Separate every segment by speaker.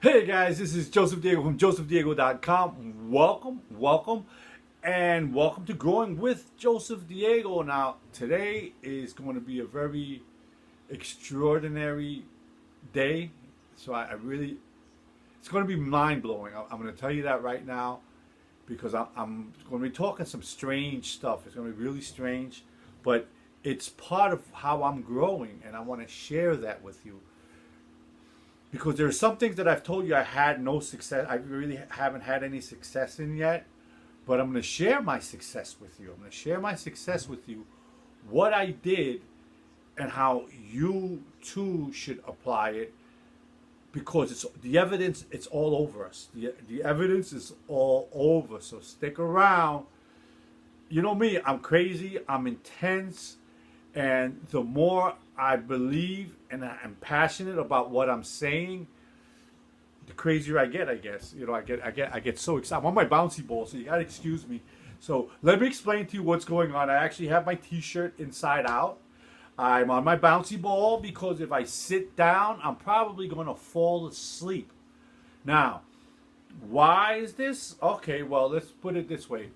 Speaker 1: Hey guys, this is JosephDiego from JosephDiego.com. Welcome, and welcome to Growing with Joseph Diego. Now, today is going to be a very extraordinary day. So it's going to be mind blowing. I'm going to tell you that right now because I'm going to be talking some strange stuff. It's going to be really strange, but it's part of how I'm growing, and I want to share that with you. Because there are some things that I've told you I had no success. I really haven't had any success in yet. But I'm going to share my success with you. I'm going to share my success with you, what I did, and how you too should apply it. Because it's the evidence. It's all over us. The evidence is all over. So stick around. You know me. I'm crazy. I'm intense. And the more I believe and I'm passionate about what I'm saying, the crazier I get, I guess. You know, I get so excited. I'm on my bouncy ball, so you gotta excuse me. So let me explain to you what's going on. I actually have my t-shirt inside out. I'm on my bouncy ball because if I sit down, I'm probably gonna fall asleep. Now, why is this? Okay, well, let's put it this way.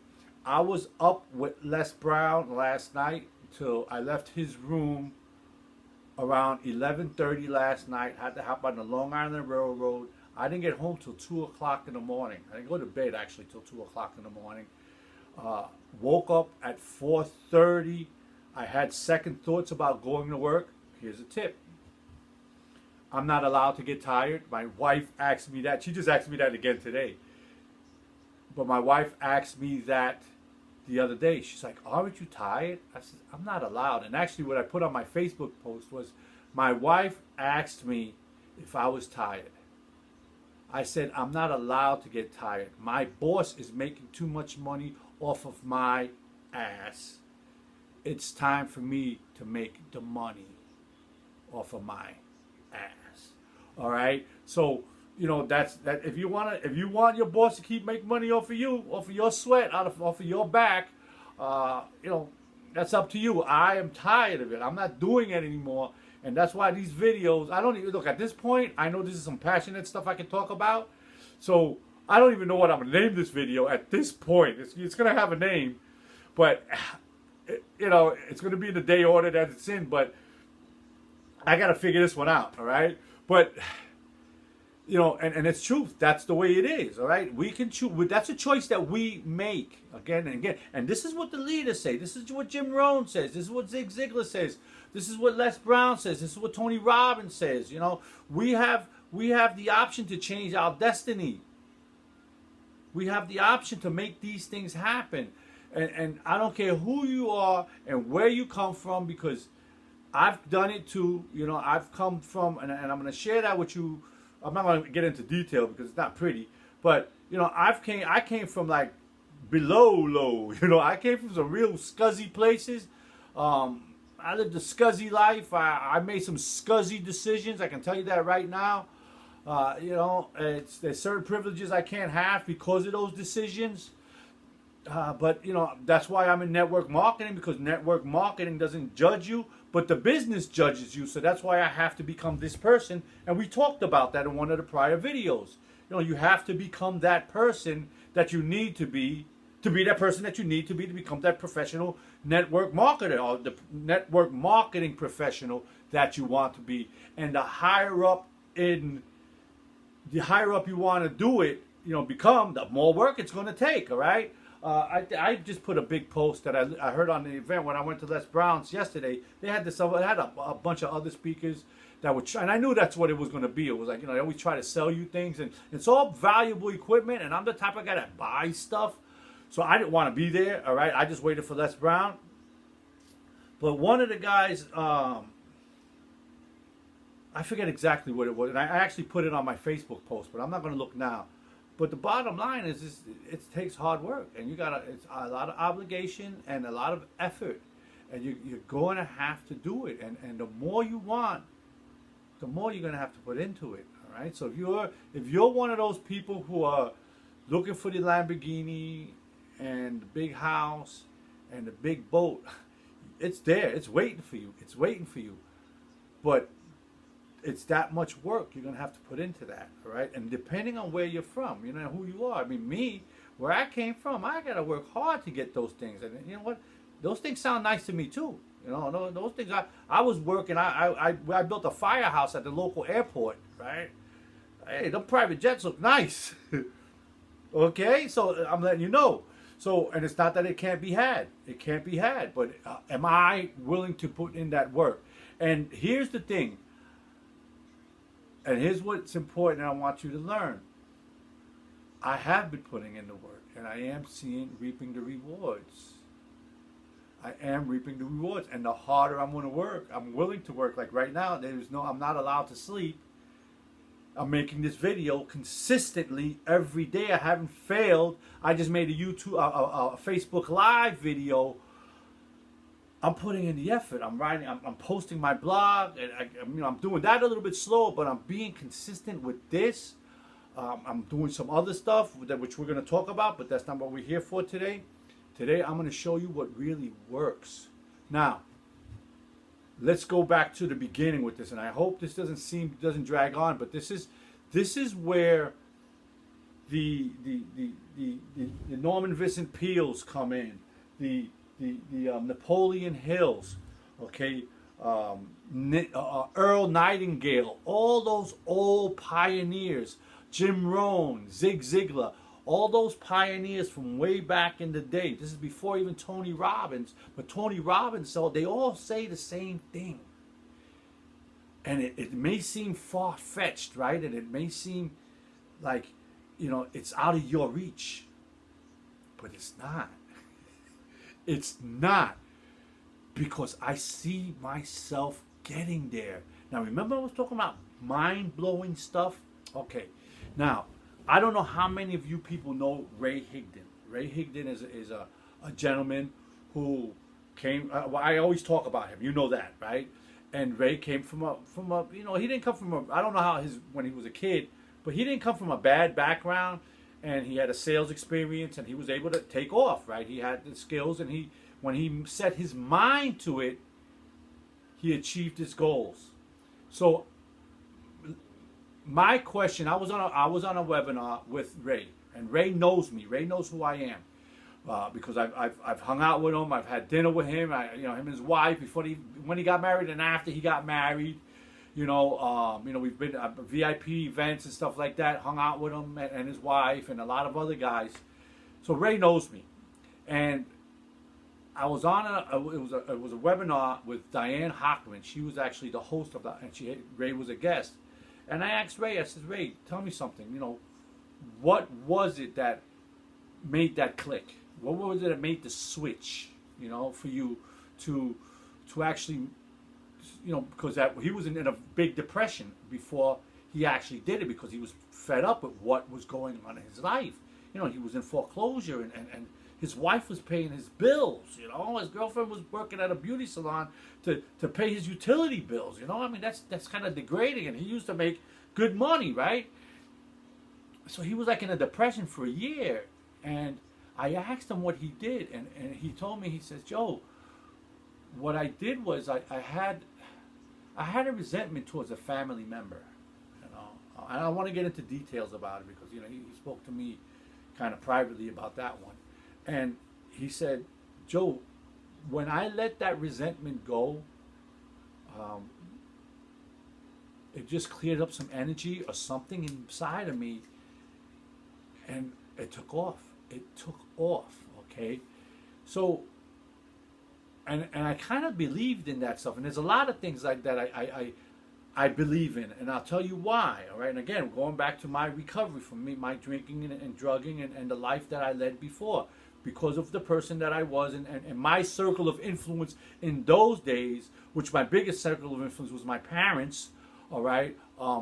Speaker 1: I was up with Les Brown last night till I left his room around 11:30 last night. Had to hop on the Long Island Railroad. I didn't get home till 2 o'clock in the morning. I didn't go to bed actually till 2 o'clock in the morning. Woke up at 4:30. I had second thoughts about going to work. Here's a tip. I'm not allowed to get tired. My wife asked me that. She just asked me that again today. But my wife asked me that the other day. She's like, aren't you tired? I said, I'm not allowed. And actually what I put on my Facebook post was, my wife asked me if I was tired. I said, I'm not allowed to get tired. My boss is making too much money off of my ass. It's time for me to make the money off of my ass. All right? So, you know, that's that. If you want your boss to keep making money off of you, off of your sweat, off of your back, you know, that's up to you. I am tired of it. I'm not doing it anymore, and that's why these videos. I don't even look at this point. I know this is some passionate stuff I can talk about, so I don't even know what I'm gonna name this video at this point. It's gonna have a name, but you know, it's gonna be in the day order that it's in. But I gotta figure this one out. All right, but. You know, and it's truth. That's the way it is, all right? We can choose. That's a choice that we make again and again. And this is what the leaders say. This is what Jim Rohn says. This is what Zig Ziglar says. This is what Les Brown says. This is what Tony Robbins says. You know, we have the option to change our destiny. We have the option to make these things happen. And I don't care who you are and where you come from, because I've done it too. You know, I've come from, and I'm going to share that with you. I'm not going to get into detail because it's not pretty, but you know, I came from like below low. You know, I came from some real scuzzy places. I lived a scuzzy life. I made some scuzzy decisions. I can tell you that right now. You know, there's certain privileges I can't have because of those decisions. But you know, that's why I'm in network marketing, because network marketing doesn't judge you, but the business judges you. So that's why I have to become this person. And we talked about that in one of the prior videos. You know, you have to become that person that you need to be that person that you need to be to become that professional network marketer, or the network marketing professional that you want to be. And the higher up you want to do it, you know, become, the more work it's going to take. All right. I just put a big post that I heard on the event when I went to Les Brown's yesterday. They had a bunch of other speakers that would try, and I knew that's what it was going to be. It was like, you know, they always try to sell you things, and it's all valuable equipment, and I'm the type of guy that buys stuff, so I didn't want to be there. All right, I just waited for Les Brown. But one of the guys, I forget exactly what it was, and I actually put it on my Facebook post, but I'm not going to look now. But the bottom line is, it takes hard work, and it's a lot of obligation and a lot of effort, and you're going to have to do it. And the more you want, the more you're going to have to put into it. All right. So if you're one of those people who are looking for the Lamborghini and the big house and the big boat, it's there. It's waiting for you. It's waiting for you. But it's that much work you're going to have to put into that, all right? And depending on where you're from, you know, who you are. I mean, me, where I came from, I got to work hard to get those things. And you know what? Those things sound nice to me too. You know, those things. I was working. I built a firehouse at the local airport, right? Hey, them private jets look nice. Okay, so I'm letting you know. So, and it's not that it can't be had. It can't be had. But am I willing to put in that work? And here's the thing. And here's what's important I want you to learn. I have been putting in the work, and I am reaping the rewards. I am reaping the rewards. And the harder I'm going to work, I'm willing to work. Like right now, I'm not allowed to sleep. I'm making this video consistently every day. I haven't failed. I just made a Facebook Live video. I'm putting in the effort. I'm writing. I'm posting my blog, and I'm doing that a little bit slower, but I'm being consistent with this. I'm doing some other stuff which we're going to talk about, but that's not what we're here for today. Today, I'm going to show you what really works. Now, let's go back to the beginning with this, and I hope this doesn't drag on, but this is where the Norman Vincent Peales come in, the Napoleon Hills, okay, Earl Nightingale, all those old pioneers, Jim Rohn, Zig Ziglar, all those pioneers from way back in the day. This is before even Tony Robbins. But Tony Robbins, so they all say the same thing. And it may seem far-fetched, right? And it may seem like, it's out of your reach. But it's not. It's not. Because I see myself getting there. Now, remember I was talking about mind-blowing stuff? Okay. Now, I don't know how many of you people know Ray Higdon. Ray Higdon is a gentleman who came. I always talk about him. You know that, right? And Ray came from a. He didn't come from a. I don't know how when he was a kid, but he didn't come from a bad background, and he had a sales experience, and he was able to take off, right? He had the skills, and when he set his mind to it, he achieved his goals. So, my question, I was on a webinar with Ray, and Ray knows me. Ray knows who I am, because I've hung out with him. I've had dinner with him. Him and his wife when he got married and after he got married. We've been at VIP events and stuff like that. Hung out with him and his wife and a lot of other guys. So Ray knows me, and I was on it was a webinar with Diane Hockman. She was actually the host of that, and Ray was a guest. And I asked Ray, I said, Ray, tell me something. What was it that made that click? What was it that made the switch, for you to actually, because he was in a big depression before he actually did it, because he was fed up with what was going on in his life. He was in foreclosure, and his wife was paying his bills. His girlfriend was working at a beauty salon to pay his utility bills. That's kind of degrading. And he used to make good money, right? So he was like in a depression for a year. And I asked him what he did, and he told me, he says, Joe, what I did was I had a resentment towards a family member. And I want to get into details about it because he spoke to me kind of privately about that one. And he said, Joe, when I let that resentment go, it just cleared up some energy or something inside of me, and it took off. It took off, okay? So, and I kind of believed in that stuff. And there's a lot of things like that I believe in, and I'll tell you why, all right? And again, going back to my recovery from my drinking and drugging and the life that I led before, because of the person that I was and my circle of influence in those days, which my biggest circle of influence was my parents, all right?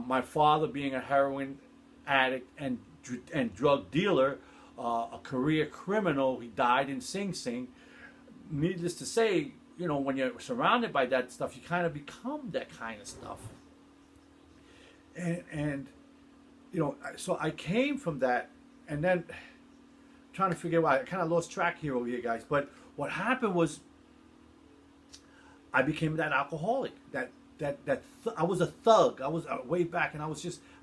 Speaker 1: My father being a heroin addict and drug dealer, a career criminal. He died in Sing Sing. Needless to say, when you're surrounded by that stuff, you kind of become that kind of stuff. And so I came from that, and then trying to figure out, I kind of lost track here over here, guys. But what happened was I became that alcoholic, that I was a thug. I was way back, and I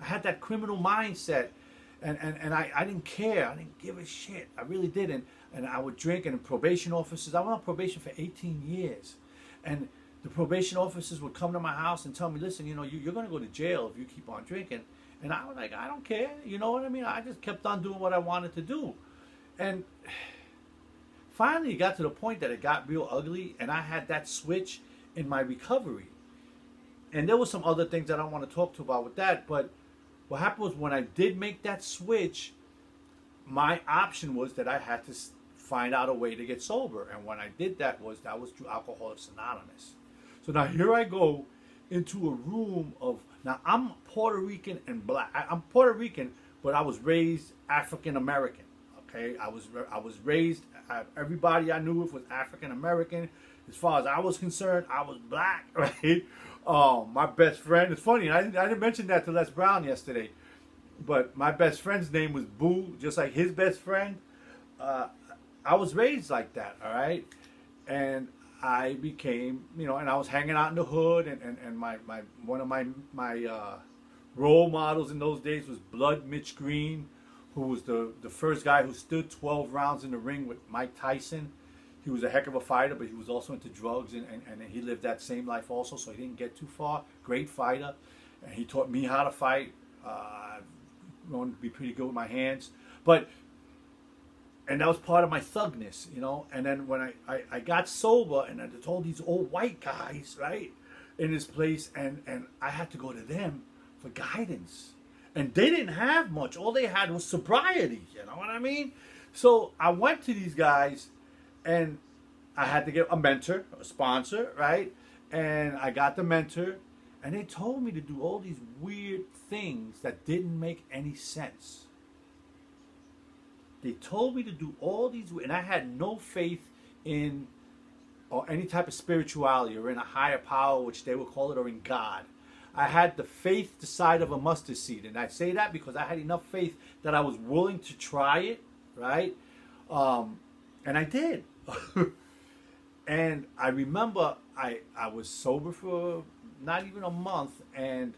Speaker 1: had that criminal mindset, and I didn't care. I didn't give a shit. I really didn't. And I would drink, and probation officers. I went on probation for 18 years, and the probation officers would come to my house and tell me, listen, you're going to go to jail if you keep on drinking. And I was like, I don't care. You know what I mean? I just kept on doing what I wanted to do. And finally, it got to the point that it got real ugly, and I had that switch in my recovery. And there were some other things that I want to talk to about with that. But what happened was when I did make that switch, my option was that I had to find out a way to get sober. And when I did that was through Alcoholics Anonymous. So now here I go into a room of, now I'm Puerto Rican and black. I'm Puerto Rican, but I was raised African American. Okay, I was raised. Everybody I knew was African American. As far as I was concerned, I was black. Right. My best friend. It's funny. I didn't mention that to Les Brown yesterday, but my best friend's name was Boo, just like his best friend. I was raised like that. All right, and I became, and I was hanging out in the hood, and one of my role models in those days was Blood Mitch Green, who was the first guy who stood 12 rounds in the ring with Mike Tyson. He was a heck of a fighter, but he was also into drugs, and he lived that same life also, so he didn't get too far. Great fighter, and he taught me how to fight. I'm going to be pretty good with my hands, and that was part of my thugness, And then when I got sober, and I told these old white guys, right, in this place, and I had to go to them for guidance. And they didn't have much. All they had was sobriety, you know what I mean? So I went to these guys, and I had to get a mentor, a sponsor, right? And I got the mentor, and they told me to do all these weird things that didn't make any sense. They told me to do all these, and I had no faith in or any type of spirituality or in a higher power, which they would call it, or in God. I had the faith the size of a mustard seed. And I say that because I had enough faith that I was willing to try it, right? And I did. And I remember I was sober for not even a month, and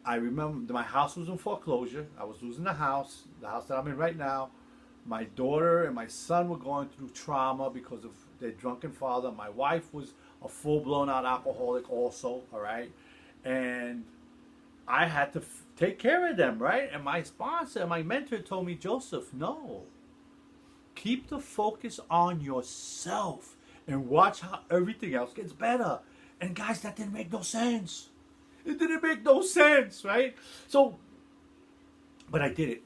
Speaker 1: I remember my house was in foreclosure. I was losing the house that I'm in right now. My daughter and my son were going through trauma because of their drunken father. My wife was a full-blown out alcoholic also, all right? And I had to take care of them, right? And my sponsor, my mentor told me, Joseph, no. Keep the focus on yourself and watch how everything else gets better. And guys, that didn't make no sense. It didn't make no sense, right? So, but I did it.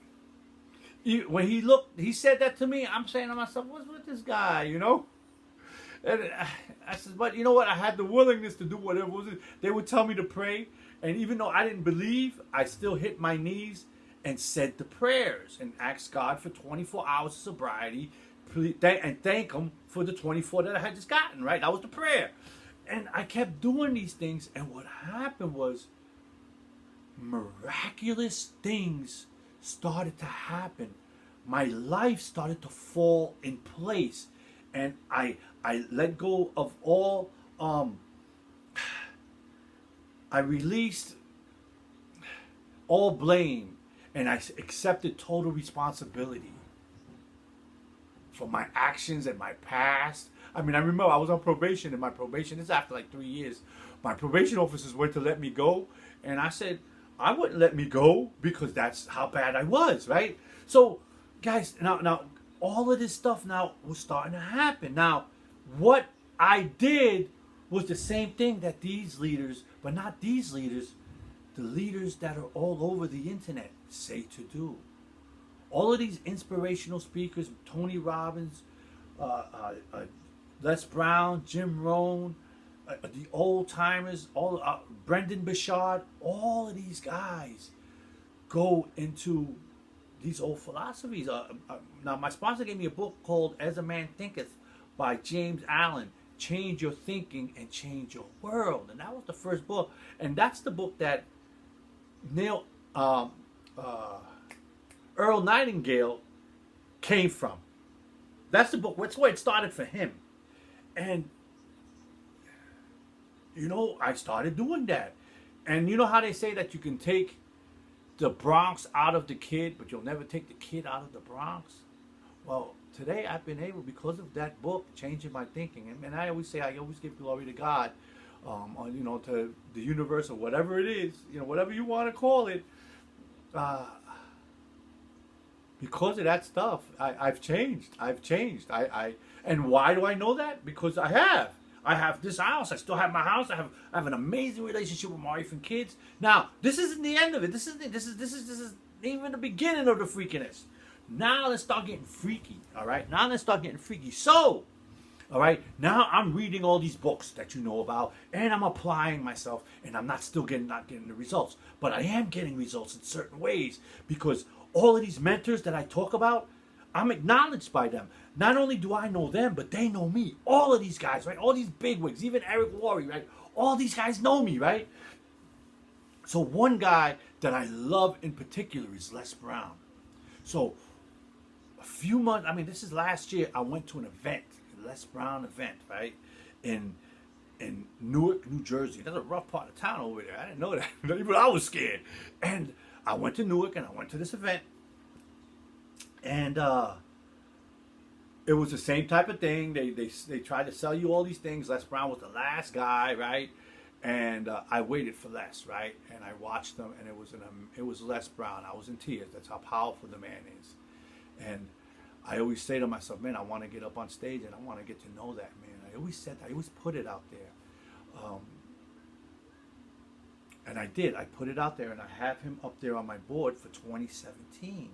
Speaker 1: When he said that to me, I'm saying to myself, what's with this guy, And I said, but you know what? I had the willingness to do whatever was it. They would tell me to pray. And even though I didn't believe, I still hit my knees and said the prayers and asked God for 24 hours of sobriety and thank him for the 24 that I had just gotten, right? That was the prayer. And I kept doing these things. And what happened was miraculous things started to happen. My life started to fall in place. And I let go of all, I released all blame, and I accepted total responsibility for my actions and my past. I mean, I remember I was on probation, and my probation is after like 3 years. My probation officers went to let me go, and I said, I wouldn't let me go because that's how bad I was, right? So, guys, now, all of this stuff now was starting to happen. Now, what I did was the same thing that these leaders, but not these leaders, the leaders that are all over the internet say to do. All of these inspirational speakers, Tony Robbins, Les Brown, Jim Rohn, the old timers, Brendan Bouchard, all of these guys go into these old philosophies. Now, my sponsor gave me a book called As a Man Thinketh by James Allen. Change your thinking and change your world. And that was the first book. And that's the book that Earl Nightingale came from. That's the book. That's where it started for him. And I started doing that. And you know how they say that you can take the Bronx out of the kid, but you'll never take the kid out of the Bronx? Well, today I've been able, because of that book, changing my thinking. And I always say, I always give glory to God, to the universe or whatever it is, whatever you want to call it. Because of that stuff, I've changed. And why do I know that? Because I have this house. I still have my house. I have an amazing relationship with my wife and kids. Now, this isn't the end of it. This is even the beginning of the freakiness. Now let's start getting freaky. All right. Now let's start getting freaky. So, all right. Now I'm reading all these books that you know about, and I'm applying myself, and I'm not getting the results, but I am getting results in certain ways because all of these mentors that I talk about, I'm acknowledged by them. Not only do I know them, but they know me. All of these guys, right? All these bigwigs, even Eric Worre, right? All these guys know me, right? So one guy that I love in particular is Les Brown. So a few months, this is last year, I went to an event, a Les Brown event, right? In Newark, New Jersey. That's a rough part of town over there. I didn't know that. Even I was scared. And I went to Newark and I went to this event. And it was the same type of thing. They tried to sell you all these things. Les Brown was the last guy, right? And I waited for Les, right? And I watched them, and it was Les Brown. I was in tears. That's how powerful the man is. And I always say to myself, man, I want to get up on stage and I want to get to know that man. I always said that. I always put it out there. And I did. I put it out there, and I have him up there on my board for 2017.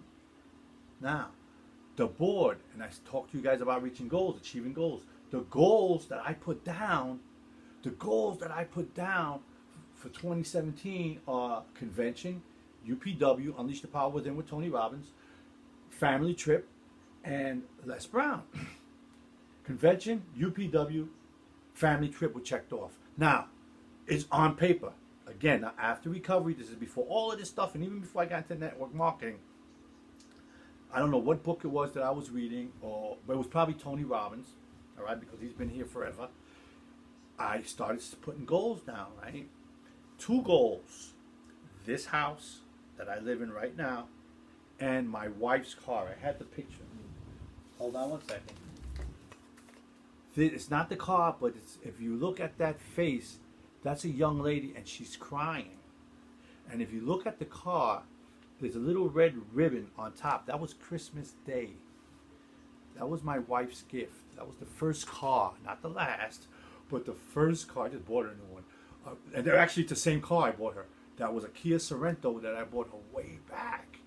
Speaker 1: Now, the board, and I talked to you guys about reaching goals, achieving goals. The goals that I put down for 2017 are convention, UPW, Unleash the Power Within with Tony Robbins, family trip, and Les Brown. Convention, UPW, family trip were checked off. Now, it's on paper. Again, now after recovery, this is before all of this stuff, and even before I got into network marketing. I don't know what book it was that I was reading, but it was probably Tony Robbins, all right, because he's been here forever. I started putting goals down, right? 2 goals. This house that I live in right now, and my wife's car. I had the picture. Hold on 1 second. It's not the car, but if you look at that face, that's a young lady, and she's crying. And if you look at the car, there's a little red ribbon on top. That was Christmas Day. That was my wife's gift. That was the first car, not the last, but the first car. I just bought her a new one. And they're actually the same car I bought her. That was a Kia Sorento that I bought her way back.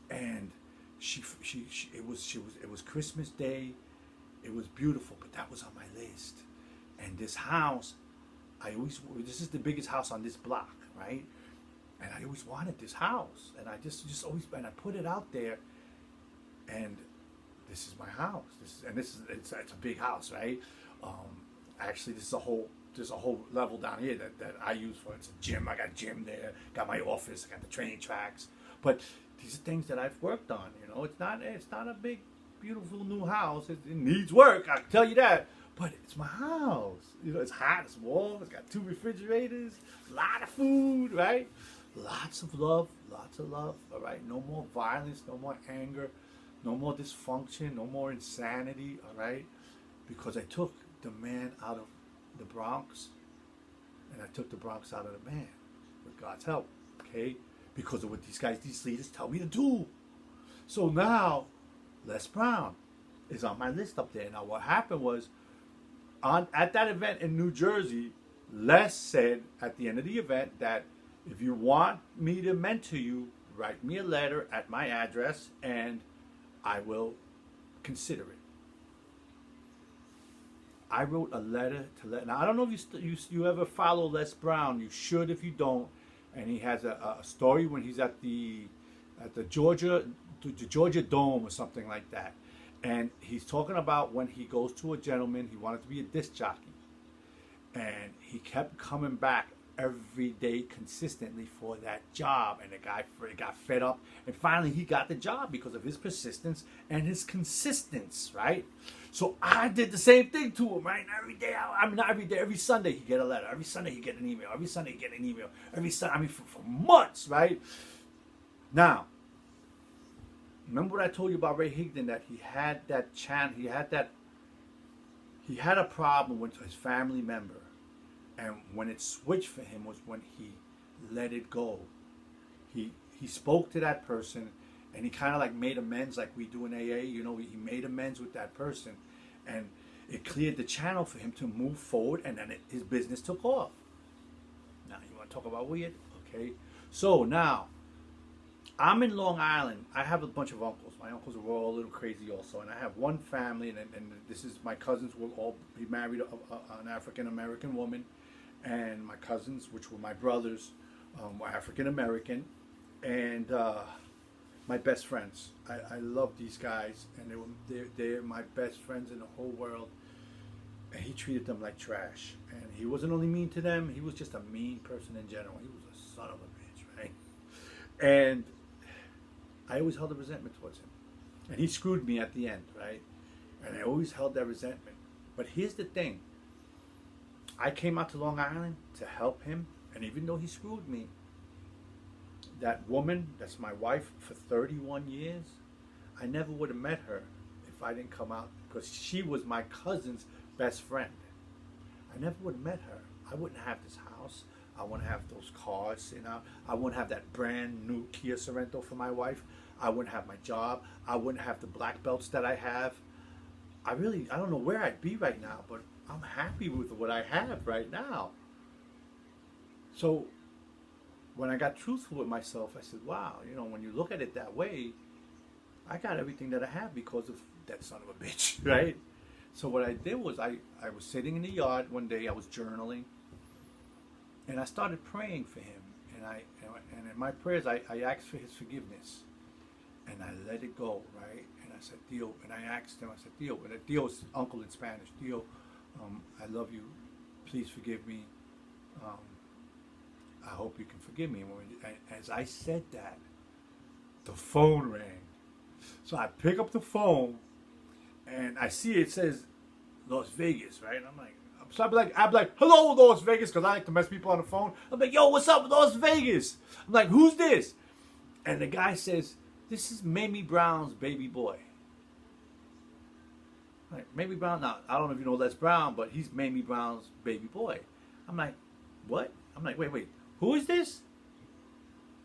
Speaker 1: And it was Christmas Day. It was beautiful, but that was on my list. And this house, this is the biggest house on this block, right? And I always wanted this house, and I just always, and I put it out there, and this is my house. It's a big house, right? Actually, there's a whole level down here that I use for. It's a gym. I got a gym there. Got my office. I got the training tracks. But these are things that I've worked on. It's not a big, beautiful new house. It needs work. I can tell you that. But it's my house. It's hot. It's warm. It's got 2 refrigerators. A lot of food, right? Lots of love, all right? No more violence, no more anger, no more dysfunction, no more insanity, all right? Because I took the man out of the Bronx, and I took the Bronx out of the man, with God's help, okay? Because of what these leaders tell me to do. So now, Les Brown is on my list up there. Now what happened was, at that event in New Jersey, Les said at the end of the event that if you want me to mentor you, write me a letter at my address and I will consider it. I wrote a letter to Les. Now I don't know if you ever follow Les Brown. You should if you don't. And he has a story when he's at the Georgia Dome or something like that. And he's talking about when he goes to a gentleman, he wanted to be a disc jockey. And he kept coming back every day consistently for that job. And the guy got fed up. And finally, he got the job because of his persistence and his consistence, right? So I did the same thing to him, right? And every day, not every day, every Sunday he get a letter. Every Sunday he get an email. Every Sunday he get an email. Every Sunday, for months, right? Now, remember what I told you about Ray Higdon, that he had that he had a problem with his family member. And when it switched for him was when he let it go. He spoke to that person, and he kind of like made amends, like we do in AA. You know, he made amends with that person, and it cleared the channel for him to move forward, and then his business took off. Now, you want to talk about weird? Okay. So now, I'm in Long Island. I have a bunch of uncles. My uncles are all a little crazy also. And I have one family, and this is my cousins will all be married an African-American woman. And my cousins, which were my brothers, were African-American. And my best friends. I love these guys. And they're my best friends in the whole world. And he treated them like trash. And he wasn't only mean to them, he was just a mean person in general. He was a son of a bitch, right? And I always held a resentment towards him. And he screwed me at the end, right? And I always held that resentment. But here's the thing. I came out to Long Island to help him. And even though he screwed me, that woman, that's my wife for 31 years, I never would have met her if I didn't come out. Because she was my cousin's best friend. I never would have met her. I wouldn't have this house. I wouldn't have those cars, you know. I wouldn't have that brand new Kia Sorento for my wife. I wouldn't have my job. I wouldn't have the black belts that I have. I don't know where I'd be right now, but I'm happy with what I have right now. So when I got truthful with myself, I said, wow, you know, when you look at it that way, I got everything that I have because of that son of a bitch, right? So what I did was I was sitting in the yard one day, I was journaling, and I started praying for him. And in my prayers, I asked for his forgiveness. And I let it go, right? And I said, Dio, and I asked him, I said, Dio, and Dio's uncle in Spanish, Dio, I love you. Please forgive me. I hope you can forgive me. And as I said that, the phone rang. So I pick up the phone, and I see it says Las Vegas, right? And I'm like, so I'm like, hello, Las Vegas, because I like to mess people on the phone. I'm like, yo, what's up, Las Vegas? I'm like, who's this? And the guy says, this is Mamie Brown's baby boy. Like, Mamie Brown, now, I don't know if you know Les Brown, but he's Mamie Brown's baby boy. I'm like, what? I'm like, wait, who is this?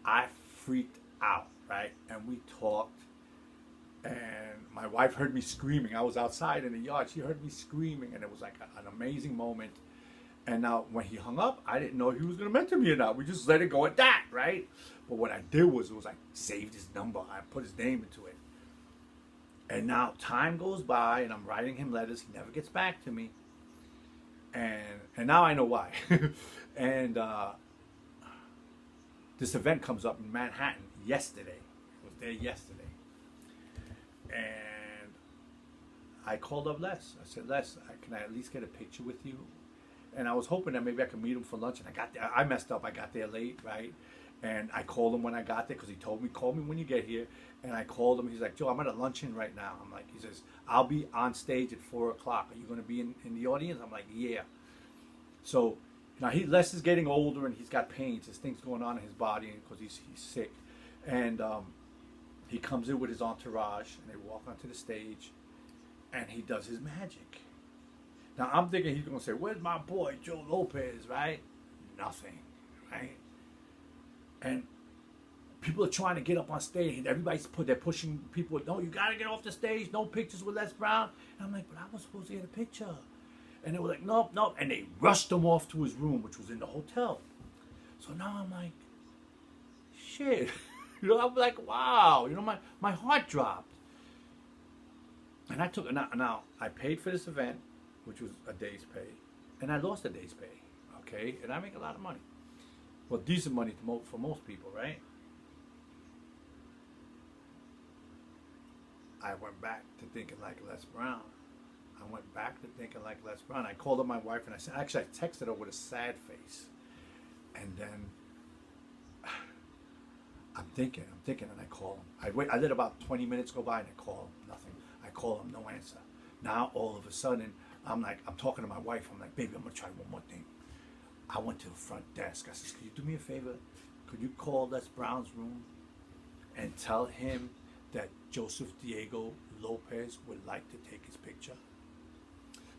Speaker 1: I freaked out, right? And we talked, and my wife heard me screaming. I was outside in the yard. She heard me screaming, and it was like an amazing moment. And now, when he hung up, I didn't know if he was going to mention me or not. We just let it go at that, right? But what I did was I saved his number. I put his name into it. And now time goes by, and I'm writing him letters. He never gets back to me. And now I know why. And this event comes up in Manhattan yesterday. I was there yesterday. And I called up Les. I said, Les, can I at least get a picture with you? And I was hoping that maybe I could meet him for lunch. And I got there. I messed up. I got there late, right? And I called him when I got there because he told me, call me when you get here. And I called him. He's like, Joe, I'm at a luncheon right now. I'm like, he says, I'll be on stage at 4 o'clock. Are you going to be in the audience? I'm like, yeah. So now Les is getting older, and he's got pains. There's things going on in his body because he's sick. And he comes in with his entourage, and they walk onto the stage, and he does his magic. Now, I'm thinking he's going to say, where's my boy, Joe Lopez, right? Nothing, right? And people are trying to get up on stage. They're pushing people. No, you got to get off the stage. No pictures with Les Brown. And I'm like, but I was supposed to get a picture. And they were like, nope. And they rushed him off to his room, which was in the hotel. So now I'm like, shit. You know, I'm like, wow. You know, my heart dropped. And I took, now I paid for this event, which was a day's pay. And I lost a day's pay. Okay? And I make a lot of money. Well, decent money for most people, right? I went back to thinking like Les Brown. I called up my wife, and I texted her with a sad face. And then I'm thinking, and I call him. I let about 20 minutes go by and I call him, nothing. I call him, no answer. Now all of a sudden, I'm talking to my wife. I'm like, baby, I'm gonna try one more thing. I went to the front desk. I said, could you do me a favor? Could you call Les Brown's room and tell him that JosephDiego Lopez would like to take his picture?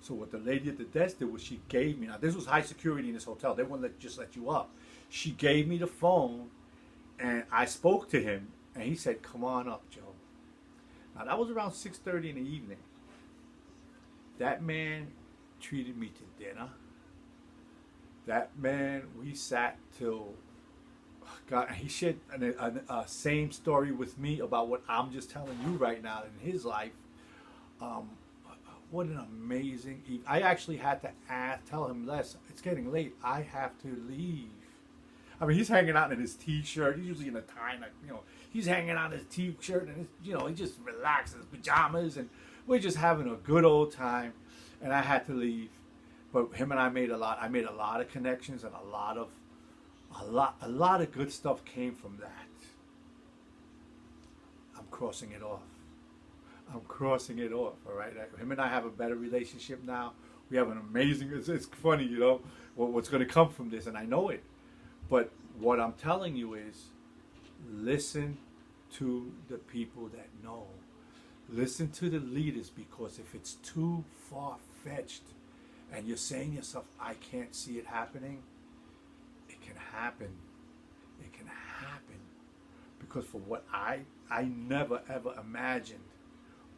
Speaker 1: So what the lady at the desk did was she gave me, now this was high security in this hotel. They wouldn't just let you up. She gave me the phone and I spoke to him and he said, come on up, Joe. Now that was around 6:30 in the evening. That man treated me to dinner. That man, we sat till, God, he shared a same story with me about what I'm just telling you right now in his life. What an amazing evening. I actually had to tell him, Les, it's getting late. I have to leave. I mean, he's hanging out in his t-shirt. He's usually in a tie, he's hanging out in his t-shirt and he just relaxes, his pajamas, and we're just having a good old time. And I had to leave. But him and I made a lot of connections, and a lot of good stuff came from that. I'm crossing it off. All right. Him and I have a better relationship now. We have an amazing. It's funny, what's going to come from this, and I know it. But what I'm telling you is, listen to the people that know. Listen to the leaders, because if it's too far-fetched, and you're saying to yourself, I can't see it happening, it can happen. It can happen. Because for what I never ever imagined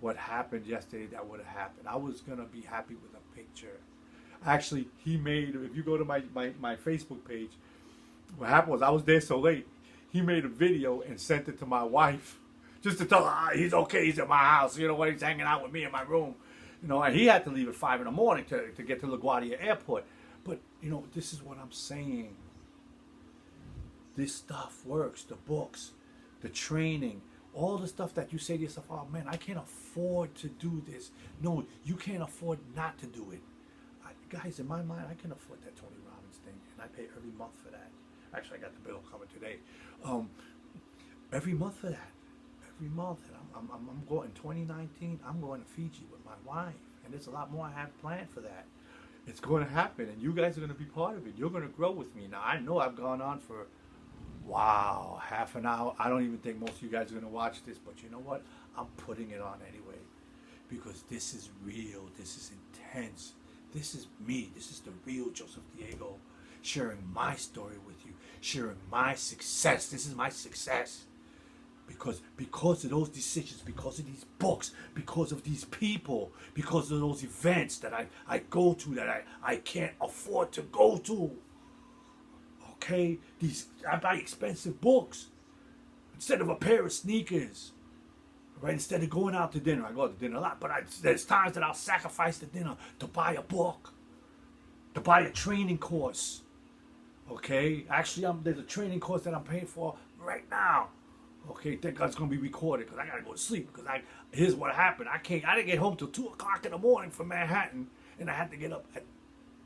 Speaker 1: what happened yesterday that would have happened. I was going to be happy with a picture. Actually, he made, if you go to my Facebook page, what happened was I was there so late, he made a video and sent it to my wife just to tell her, he's okay, he's at my house, he's hanging out with me in my room. And he had to leave at 5 in the morning to get to LaGuardia Airport. But, this is what I'm saying. This stuff works. The books, the training, all the stuff that you say to yourself, oh man, I can't afford to do this. No, you can't afford not to do it. Guys, in my mind, I can afford that Tony Robbins thing, and I pay every month for that. Actually, I got the bill coming today. Every month for that. Every month. And I'm going in 2019. I'm going to Fiji with my wife, and there's a lot more I have planned for that. It's going to happen, and you guys are going to be part of it. You're going to grow with me. Now, I know I've gone on for, half an hour. I don't even think most of you guys are going to watch this, but you know what? I'm putting it on anyway, because this is real. This is intense. This is me. This is the real JosephDiego, sharing my story with you, sharing my success. This is my success. Because of those decisions, because of these books, because of these people, because of those events that I go to that I can't afford to go to. Okay? I buy expensive books instead of a pair of sneakers. Right? Instead of going out to dinner. I go out to dinner a lot, but there's times that I'll sacrifice the dinner to buy a book, to buy a training course. Okay? Actually, there's a training course that I'm paying for right now. Okay, thank God it's going to be recorded, because I got to go to sleep, because here's what happened. I didn't get home till 2 o'clock in the morning from Manhattan, and I had to get up at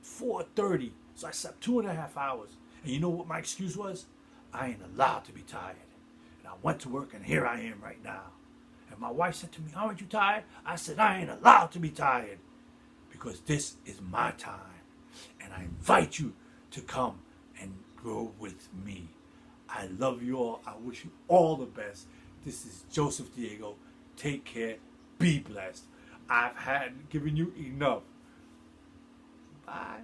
Speaker 1: 4:30, so I slept 2.5 hours. And you know what my excuse was? I ain't allowed to be tired. And I went to work, and here I am right now. And my wife said to me, aren't you tired? I said, I ain't allowed to be tired, because this is my time. And I invite you to come and grow with me. I love you all. I wish you all the best. This is JosephDiego. Take care. Be blessed. I've given you enough. Bye.